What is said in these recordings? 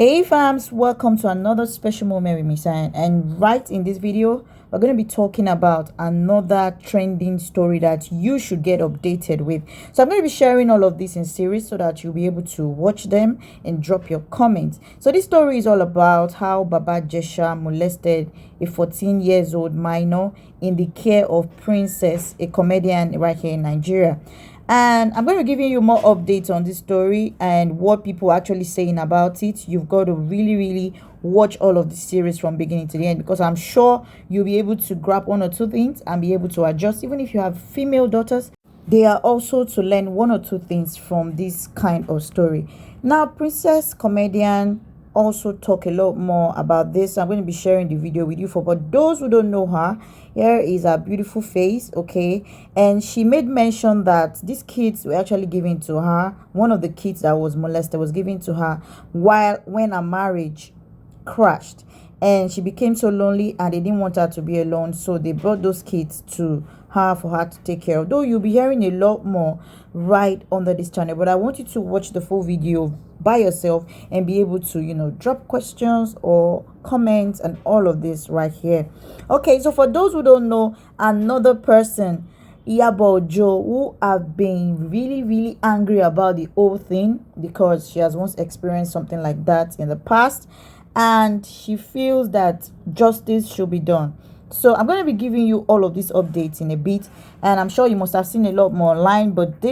Hey fams, welcome to another special moment with Miss Anne. And right in this video, we're going to be talking about another trending story that you should get updated with. So I'm going to be sharing all of this in series so that you'll be able to watch them and drop your comments. So this story is all about how Baba Ijesha molested a 14-year-old minor in the care of Princess, a comedian right here in Nigeria. And I'm going to be giving you more updates on this story and what people are actually saying about it. You've got to really watch all of the series from beginning to the end, because I'm sure you'll be able to grab one or two things and be able to adjust. Even if you have female daughters, they are also to learn one or two things from this kind of story. Now, Princess comedian also talk a lot more about this. I'm going to be sharing the video with you. But those who don't know her, here is her beautiful face, okay? And she made mention that these kids were actually given to her. One of the kids that was molested was given to her when her marriage crashed, and she became so lonely and they didn't want her to be alone, so they brought those kids to her for her to take care of. Though you'll be hearing a lot more right under this channel, but I want you to watch the full video by yourself and be able to drop questions or comments and all of this right here. Okay, so for those who don't know, another person, Iyabo Ojo, who have been really angry about the whole thing because she has once experienced something like that in the past, and she feels that justice should be done. So I'm going to be giving you all of these updates in a bit, and I'm sure you must have seen a lot more online, but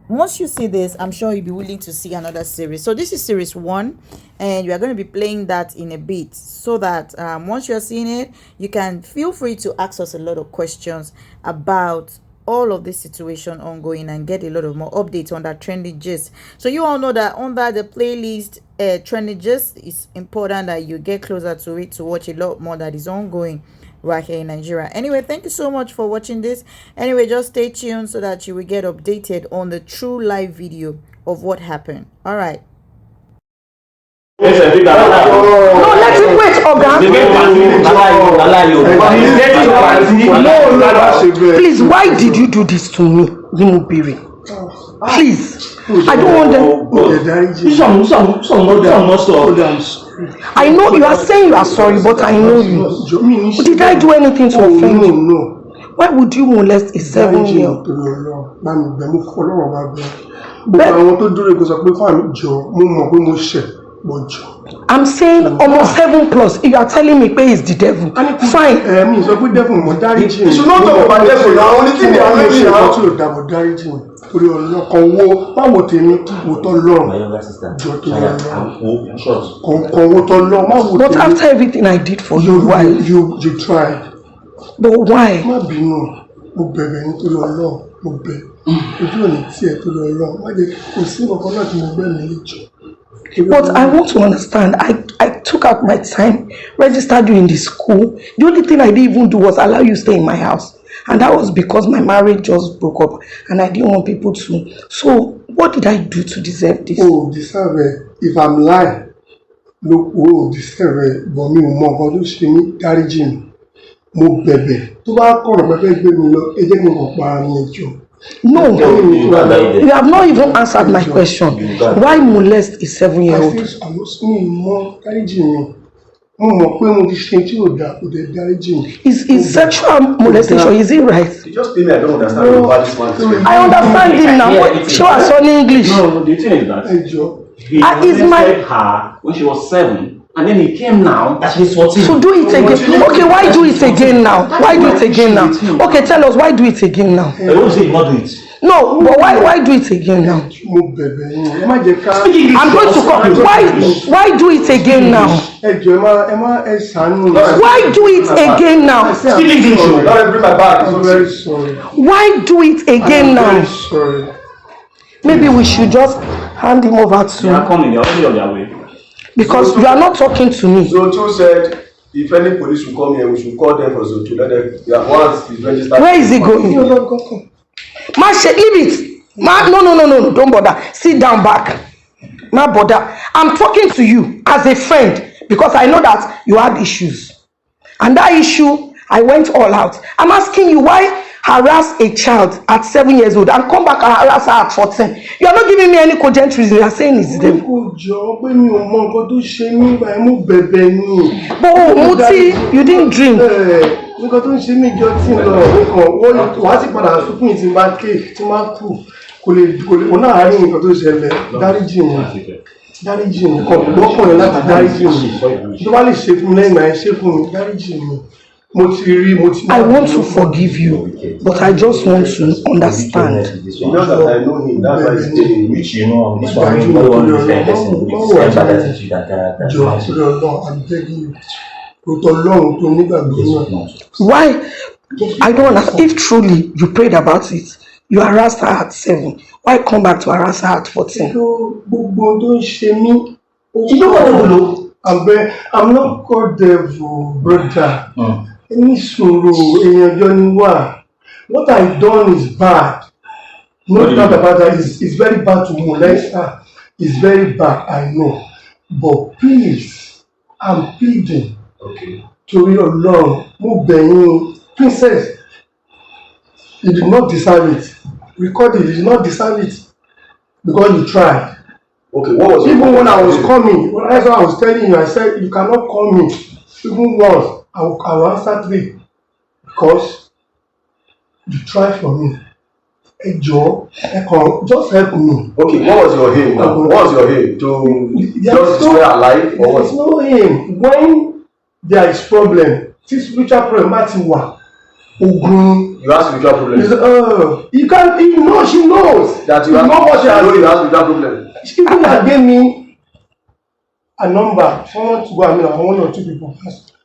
once you see this, I'm sure you'll be willing to see another series. So this is series 1, and we are going to be playing that in a bit, so that once you're seeing it, you can feel free to ask us a lot of questions about all of this situation ongoing and get a lot of more updates on that trending gist. So you all know that under the playlist trending gist, it's important that you get closer to it to watch a lot more that is ongoing right here in Nigeria. Anyway, thank you so much for watching this. Anyway, just stay tuned so that you will get updated on the true live video of what happened. All right. No, let him wait, Oga. No, please, why did you do this to me, Yimubiri? Please, I don't want them. I know you are saying you are sorry, but I know you. Did I do anything to offend you? No. Why would you molest a 7-year-old? I'm saying almost 7+. If you are telling me pay is the devil, fine. You should not talk about devil now. Only thing they are doing now. But after everything I did for you, why? You tried. But why? But I want to understand. I took out my time, registered you in the school. The only thing I didn't even do was allow you to stay in my house. And that was because my marriage just broke up and I didn't want people to. So what did I do to deserve this? Oh, deserve it. If I'm lying, look, deserve it. But me, more God, she me carrying mo bebe. To ba ko ro bebe gbe mi lo, e je mi ko pa mi ejo. No, you have not even answered my question. Why molest a 7-year-old? I was more carrying. Is sexual molestation, is it right? You just tell me I don't understand this one. I understand it now. Show us on English. No, the thing is that he molested her when she was 7, and then he came now that she's 14. So do it again. Okay, why do it again now? Why do it again now? Okay, tell us, why do it again now? I don't say not do it. No, but why do it again now? I'm going to come. Why do it again now? Why do it again now? Why do it again now? Maybe we should just hand him over to. They are coming. They are already on their way. Because you are not talking to me. Zoto said if any police will come here, we should call them for Zoto. Let them. Once is registered. Where is he going? Go. Mashe, leave it. No, don't bother. Sit down back. Not bother. I'm talking to you as a friend because I know that you had issues. And that issue, I went all out. I'm asking you, why harass a child at 7 years old and come back and harass her at 14. You are not giving me any cogent reason. You are saying it's them. But Muti, you didn't drink. Nǹkan tó ń ṣe mí jọ tí ń lọ wá sí padà fún mi tí n bá ké tí n bá kú kò lè òun náà rí nǹkan tó ṣẹlẹ̀ dáríjì mi kan lọ́kùnrin láti dáríjì mi tó bá lè ṣe fún mi lẹ́yìn ìgbà yẹn ṣe fún mi dáríjì mi. I want to forgive you, but I just want to understand. You know that I know him, that's why he's telling me. Which you know, this one is no one is the person with the same attitude that I'm begging you. Why? I don't understand. If truly you prayed about it, you harassed her at 7. Why come back to harass her at 14? You know what I'm not called devil, brother. What I've done is bad. No doubt about that. It's very bad to molest her. It's very bad, I know. But please, I'm pleading. Okay. To your Lord, princess, you did not deserve it. Record it, you did not deserve it because you tried. Okay, what was even when I was coming, that's what I was telling you. I said you cannot call me even once. I will answer 3 because you tried for me. Hey Joe, just help me. Okay, what was your aim now? What was your aim? To just destroy her life or what? There's no aim. When there is problem, this spiritual problem, you have spiritual problem. You can't even know. She knows that you have. You have spiritual problem. She even gave me a number. Someone to go and meet 1 or 2 people.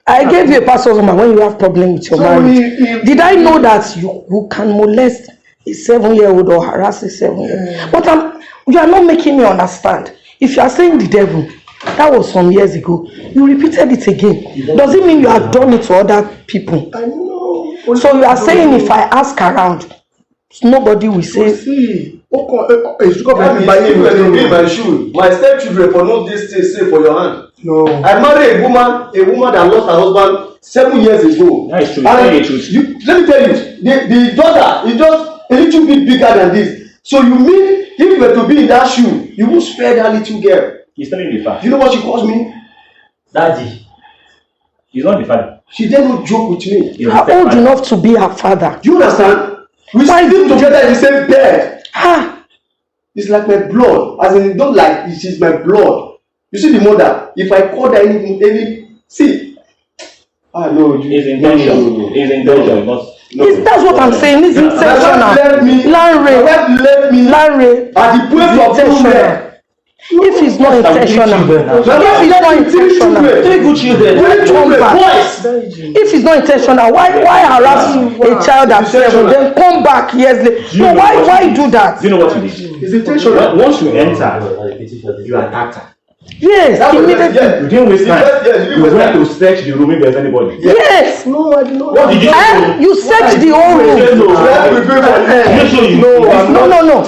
I gave you a password number when you have problem with your marriage. Did I know that you can molest a 7-year-old or harass a 7-year-old? But you are not making me understand. If you are saying the devil, that was some years ago. You repeated it again. Does it mean you have done it to other people? I know. So you are saying if I ask around, nobody will say. See, my shoe. My stepchildren for not this thing say for your hand. No. I married a woman that lost her husband 7 years ago. That is true. Let me tell you, the daughter is just a little bit bigger than this. So you mean if you were to be in that shoe, you would spare that little girl? He's telling the fact. You know what she calls me? Daddy. He's not the father. She did not joke with me. You are old enough to be her father. Do you understand? We sleep together in the same bed. It's like my blood. As in, don't like it is my blood. You see the mother. If I call her any see. No. His intention. His intention. That's what I'm saying. It's intentional. Lanre. At the point of intentional. If it's not intentional, Three good children. If it's not intentional, why harass a child at 7, then come back years later? No, why do that? Do you know what you did? It's intentional. Once you enter, you attacked her. Yes, immediately. You didn't waste time. You went to search the room if there's anybody. Yes. No, I did not. What did you do? You searched the whole room. No.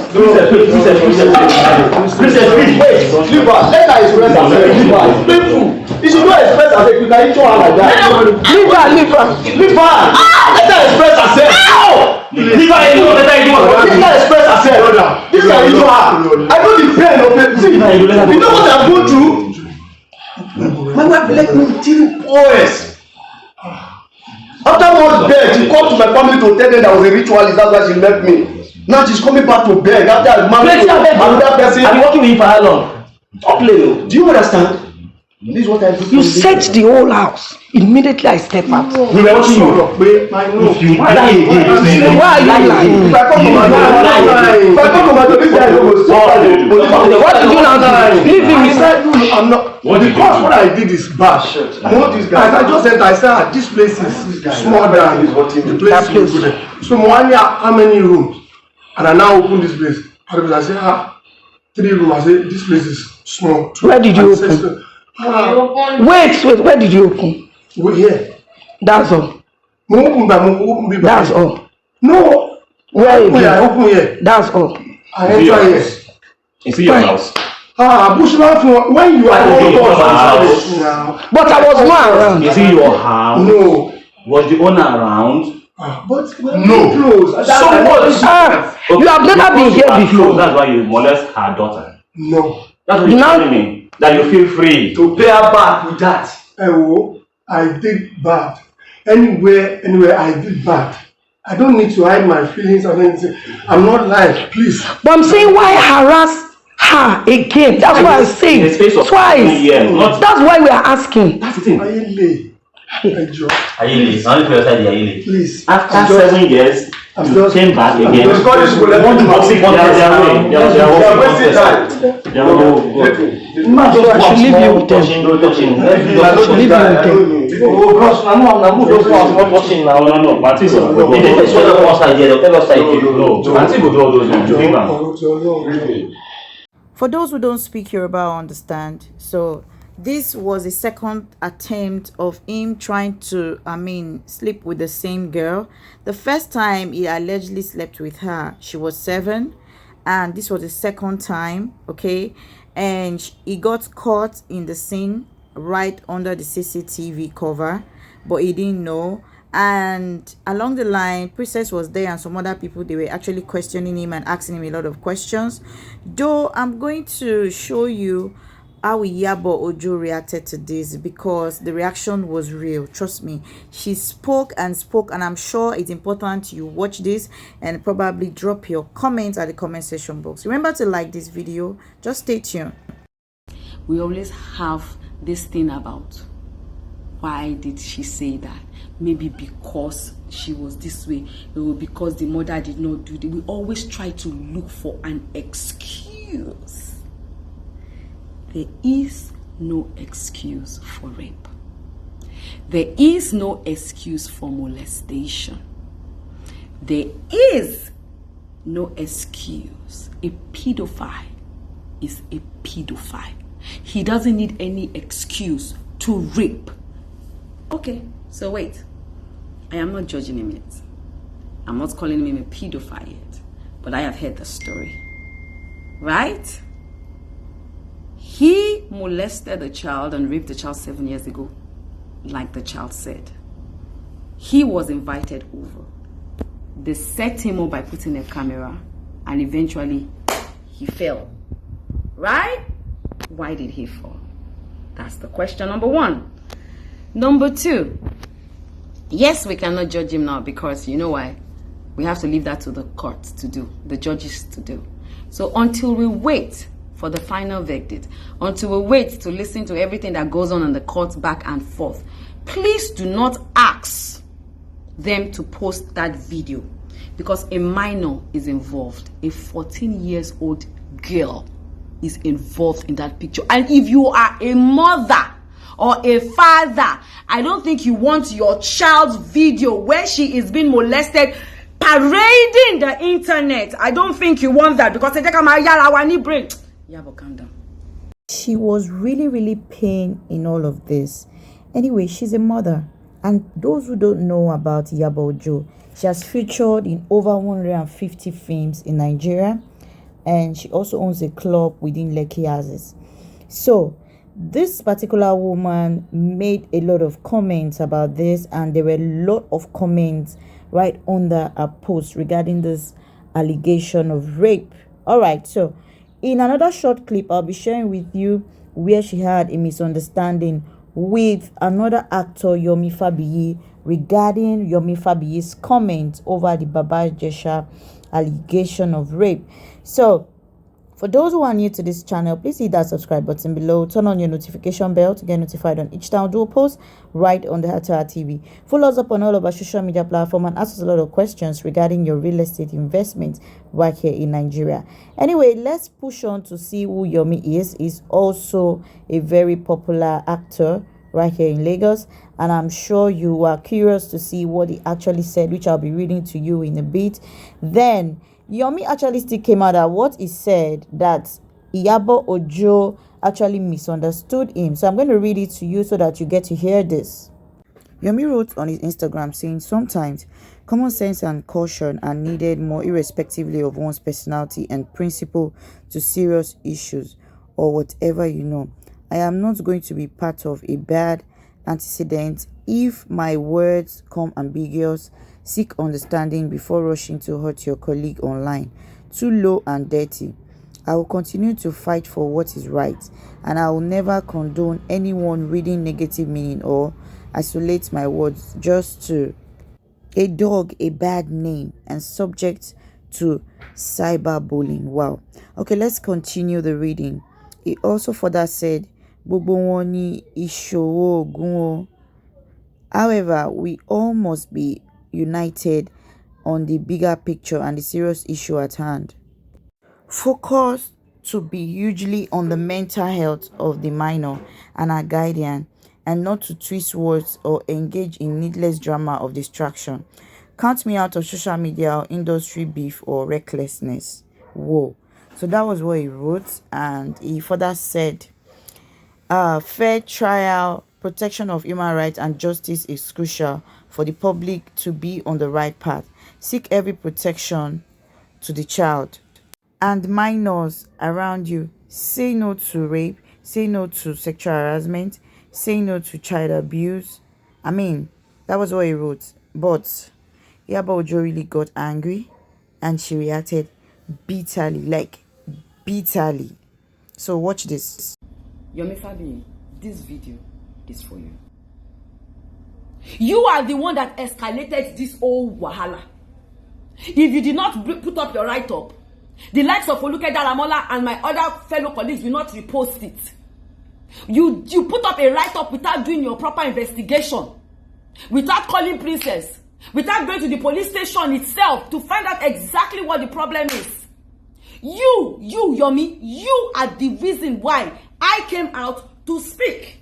Princess, wait. Leave her. Let her express herself. Leave her. It's painful. You should not express herself. You can show her like that. Leave her. Leave her. Let her express herself. Leave her alone. Let her express herself. This can show her. I know the pain of it. See, you know what I'm going through? My wife left me 3 boys. After one bed, she called to my family to tell them that was a ritualist. That's why she left me. Now she's coming back to bed after I married another person. I've been working with you for how long? Stop playing. Do you understand? This is what I do. You searched the whole house. Immediately I step out. We were watching you. If you lie again, why are you lying? If I come to my door, this guy will stop. What did you now do? Leave him. He said, I'm not. Because what I did is bad. I know this guy. I just said, this place is smaller than the place is good. So Mwanya, how many rooms? And I now open this place. I say, 3 rooms. I say, this place is small. Where did you open? Wait, where did you open? We're here. That's all. That's all. No. Where again? I open here. That's all. I enter here. Is it your house? Bushman, when you are But I was not around. Is it your house? No. Was the owner around? But No. close. So what? You have never been here before. That's why you molest her daughter. No. That's what you're telling me. That you feel free To pay her back with that. I did bad. Anywhere I did bad. I don't need to hide my feelings or anything. I'm not lying, please. But I'm saying, why harass her again? That's why I say in the space of twice. years, not That's why we are asking. that's the thing. Ayele. Ejo. Ayele, only for your side, Ayele. Please. After 7 years, I'm you just- came back again. Because God is You want to toxic one their way. They are wasting time. They are Ma, so I should leave you with them. touching, no touching. Leave you with them. Oh gosh, I'm not those ones not watching now. No. Party go do If they say the one side here, they'll tell us side here. no. Party go do all those ones. You think am? For those who don't speak Yoruba or understand, so this was a second attempt of him trying to, sleep with the same girl. The first time he allegedly slept with her, she was 7, and this was the second time, okay? And he got caught in the scene right under the CCTV cover, but he didn't know. And along the line, Princess was there and some other people, they were actually questioning him and asking him a lot of questions. Though I'm going to show you how Iyabo Ojo reacted to this, because the reaction was real. Trust me, she spoke, and I'm sure it's important you watch this and probably drop your comments at the comment section box. Remember to like this video. Just stay tuned. We always have this thing about why did she say that? Maybe because she was this way, or because the mother did not do it. We always try to look for an excuse. There is no excuse for rape. There is no excuse for molestation. There is no excuse. A pedophile is a pedophile. He doesn't need any excuse to rape. Okay, so wait. I am not judging him yet. I'm not calling him a pedophile yet. But I have heard the story. Right? He molested a child and raped the child 7 years ago, like the child said. He was invited over. They set him up by putting a camera, and eventually he fell. Right? Why did he fall? That's the question number 1. Number 2, yes, we cannot judge him now, because you know why? We have to leave that to the courts to do, the judges to do. So until we wait for the final verdict, until we wait to listen to everything that goes on in the courts back and forth, please do not ask them to post that video, because a minor is involved. A 14-year-old girl is involved in that picture. And if you are a mother or a father, I don't think you want your child's video where she is being molested parading the internet. I don't think you want that, because Iyabo, calm down. She was really pained in all of this. Anyway, she's a mother, and those who don't know about Iyabo Ojo, she has featured in over 150 films in Nigeria, and she also owns a club within Lekki Houses. So this particular woman made a lot of comments about this, and there were a lot of comments right under her post regarding this allegation of rape. All right, so in another short clip, I'll be sharing with you where she had a misunderstanding with another actor, Yomi Fabiyi, regarding Yomi Fabiyi's comment over the Baba Ijesha allegation of rape. So for those who are new to this channel, please hit that subscribe button below. Turn on your notification bell to get notified on each time I do a post right on the Hatara TV. Follow us up on all of our social media platforms and ask us a lot of questions regarding your real estate investment right here in Nigeria. Anyway, let's push on to see who Yomi is. He's also a very popular actor right here in Lagos, and I'm sure you are curious to see what he actually said, which I'll be reading to you in a bit. Then Yomi actually still came out at what he said, that Iyabo Ojo actually misunderstood him. So I'm going to read it to you so that you get to hear this. Yomi wrote on his Instagram saying, sometimes common sense and caution are needed more, irrespectively of one's personality and principle, to serious issues or whatever you know. I am not going to be part of a bad antecedent if my words come ambiguous. Seek understanding before rushing to hurt your colleague online. Too low and dirty. I will continue to fight for what is right, and I will never condone anyone reading negative meaning or isolate my words just to a dog a bad name and subject to cyberbullying. Wow. Okay, let's continue the reading. He also further said, "Gbogbo wọn ni ìṣòro ogun o." However, we all must be united on the bigger picture and the serious issue at hand. Focus to be hugely on the mental health of the minor and our guardian, and not to twist words or engage in needless drama of distraction. Count me out of social media or industry beef or recklessness. Whoa. So that was what he wrote, and he further said, fair trial, protection of human rights and justice is crucial for the public to be on the right path. Seek every protection to the child and minors around you. Say no to rape, say no to sexual harassment, say no to child abuse. I mean, that was what he wrote. But Iyabo Ojo really got angry and she reacted bitterly, like bitterly. So watch this. Yomi Fabi, this video is for you. You are the one that escalated this whole wahala. If you did not put up your write-up, the likes of Oluke Daramola and my other fellow colleagues will not repost it. You put up a write-up without doing your proper investigation, without calling princess, without going to the police station itself to find out exactly what the problem is. You, Yomi, you are the reason why I came out to speak.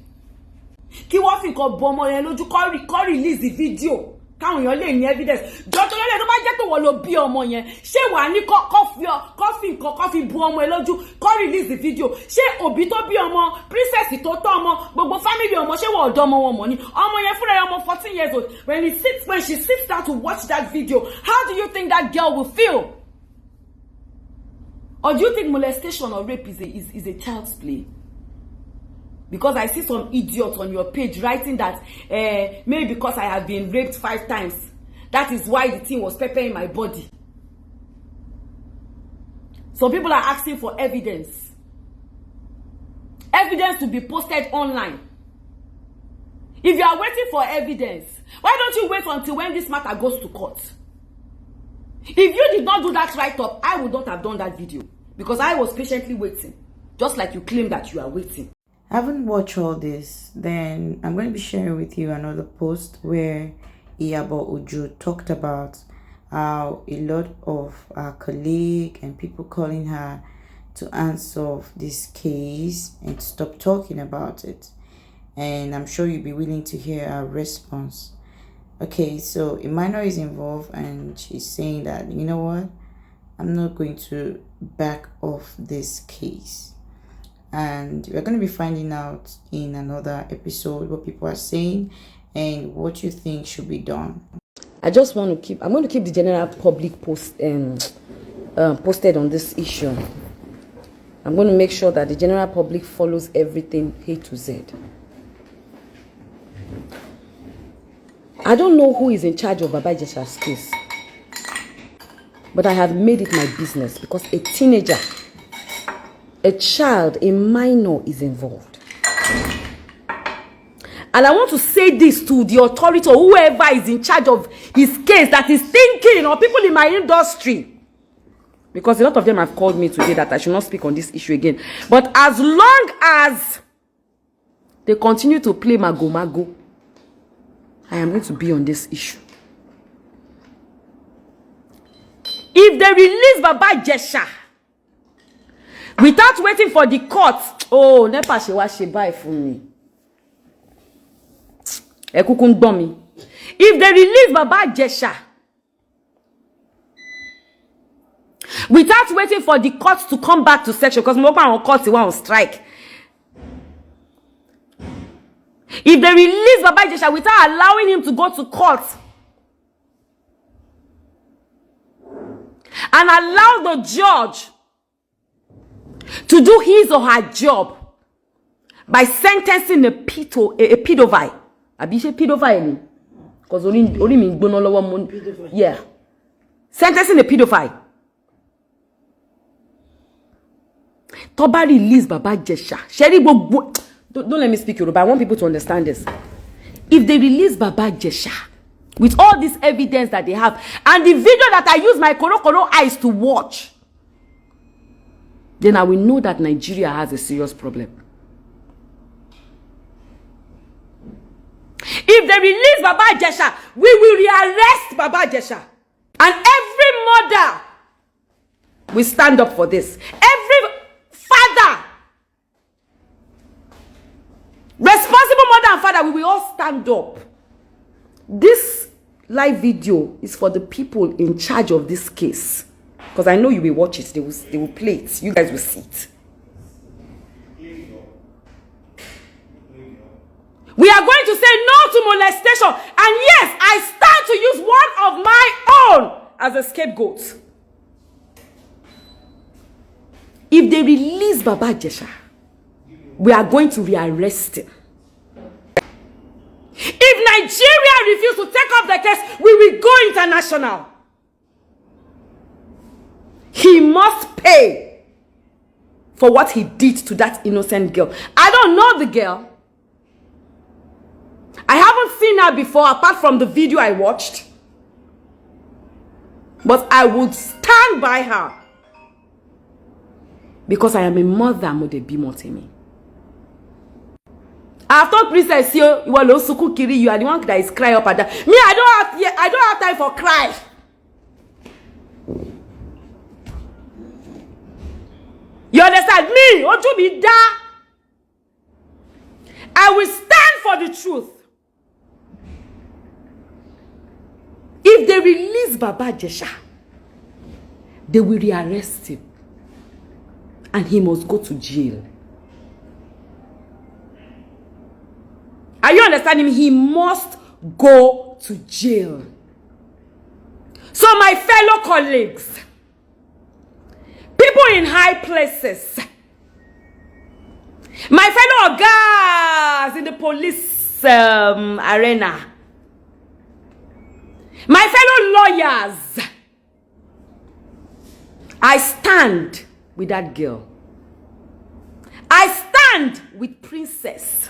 Kí wọ́n fi nǹkan bọ ọmọ yẹn lójú kó release the video. Káwọn èèyàn lè ní evidence. Jọ́jọ́ lẹ́lẹ́ tó bá jẹ́ pé wọ́n ló bí ọmọ yẹn. Ṣé wàá ní kó fi bu ọmọ ẹ lójú kó release the video? Ṣé òbí tó bí ọmọ, princess tó tọ́ ọmọ, gbogbo family ọmọ, ṣé wọ́n ọ̀dọ́ ọmọ wọn mọ̀ ni? Ọmọ yẹn fúnra ẹ̀ ọmọ 14 years old. When she sits down to watch that video, how do you think that girl will feel? Or do you think molestation or rape is a child's play? Because I see some idiot on your page writing that maybe because I have been raped 5 times, that is why the thing was peppering my body. Some people are asking for evidence. Evidence to be posted online. If you are waiting for evidence, why don't you wait until when this matter goes to court? If you did not do that write-up, I would not have done that video. Because I was patiently waiting. Just like you claim that you are waiting. Having watched all this, then I'm going to be sharing with you another post where Iyabo Ojo talked about how a lot of our colleagues and people calling her to answer this case and stop talking about it. And I'm sure you'll be willing to hear our response. Okay, so a minor is involved and she's saying that, you know what, I'm not going to back off this case. And we're going to be finding out in another episode what people are saying and what you think should be done. I'm going to keep the general public posted on this issue. I'm going to make sure that the general public follows everything A to Z. I don't know who is in charge of Baba Ijesha's case, but I have made it my business because a teenager, a child, a minor is involved. And I want to say this to the authority or whoever is in charge of his case that is thinking, or people in my industry. Because a lot of them have called me today that I should not speak on this issue again. But as long as they continue to play mago, I am going to be on this issue. If they release Baba Ijesha without waiting for the court, oh, nepa she was she buy for me. If they release Baba Ijesha without waiting for the court to come back to section, because more on court is on strike. If they release Baba Ijesha without allowing him to go to court and allow the judge to do his or her job by sentencing a pedophile, Because only me yeah. Sentencing a pedophile. Toba release Baba Ijesha. Don't let me speak Yoruba. I want people to understand this. If they release Baba Ijesha with all this evidence that they have, and the video that I use my koro eyes to watch, then I will know that Nigeria has a serious problem. If they release Baba Ijesha, we will rearrest Baba Ijesha. And every mother will stand up for this. Every father, responsible mother and father, we will all stand up. This live video is for the people in charge of this case. Because I know you will watch it. They will play it. You guys will see it. We are going to say no to molestation. And yes, I stand to use one of my own as a scapegoat. If they release Baba Ijesha, we are going to rearrest him. If Nigeria refuses to take up the case, we will go international. He must pay for what he did to that innocent girl. I don't know the girl. I haven't seen her before apart from the video I watched. But I would stand by her. Because I am a mother, Modebi Motemi. I've told Princess, you are the one that is crying up at that. Me, I don't have time for cry. You understand me? Oju be da. I will stand for the truth. If they release Baba Ijesha, they will rearrest him. And he must go to jail. Are you understanding me? He must go to jail. So my fellow colleagues, people in high places, my fellow guys in the police arena, my fellow lawyers, I stand with that girl. I stand with Princess.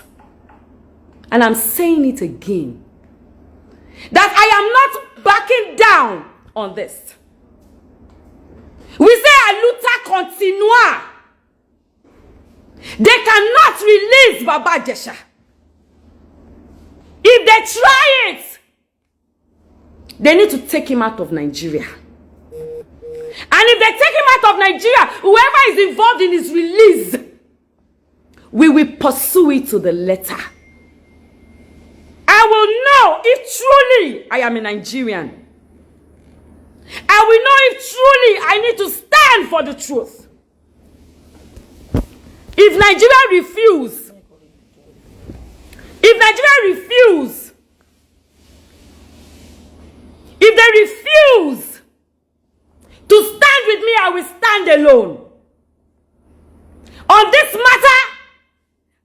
And I'm saying it again, that I am not backing down on this. We say a luta continua. They cannot release Baba Ijesha. If they try it, they need to take him out of Nigeria. And if they take him out of Nigeria, whoever is involved in his release, we will pursue it to the letter. I will know if truly I am a Nigerian. I will know if truly I need to stand for the truth. If Nigeria refuse, if they refuse to stand with me, I will stand alone. On this matter,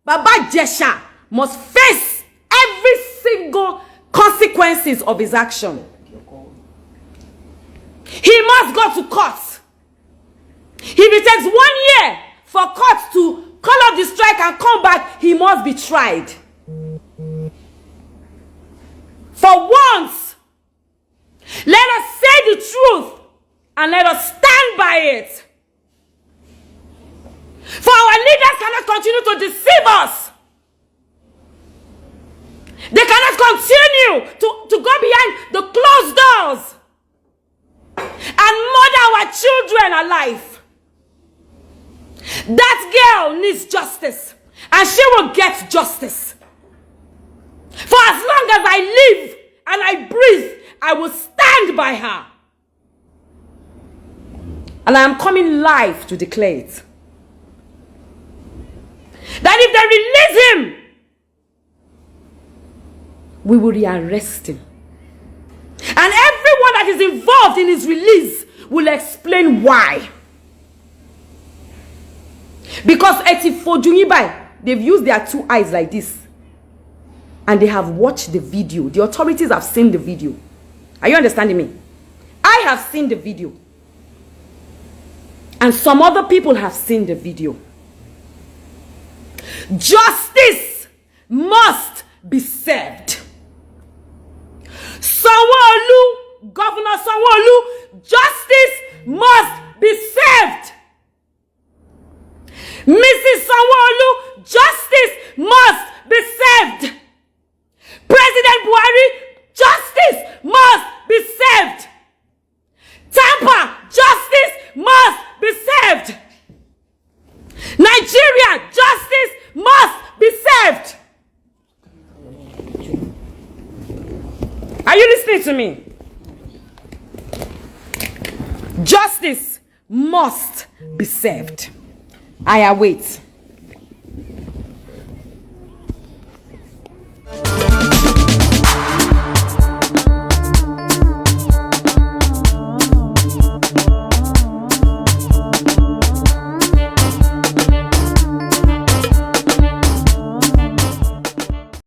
Baba Ijesha must face every single consequences of his action. He must go to court. If it takes 1 year for court to call off the strike and come back, he must be tried. For once, let us say the truth and let us stand by it. For our leaders cannot continue to deceive us. They cannot continue to go behind the closed doors and murder our children alive. That girl needs justice, and she will get justice. For as long as I live and I breathe, I will stand by her. And I am coming live to declare it. That if they release him, we will rearrest him. And everyone that is involved in his release will explain why. Because they've used their 2 eyes like this. and they have watched the video. The authorities have seen the video. Are you understanding me? I have seen the video. And some other people have seen the video. Justice must be served. Sanwo-Olu, Governor Sanwo-Olu, justice must be served. Mrs. Sanwo-Olu, justice must be served. President Buhari, justice must be served. Tampa, justice must be served. Nigeria, justice must be served. Are you listening to me? Justice must be served. I await.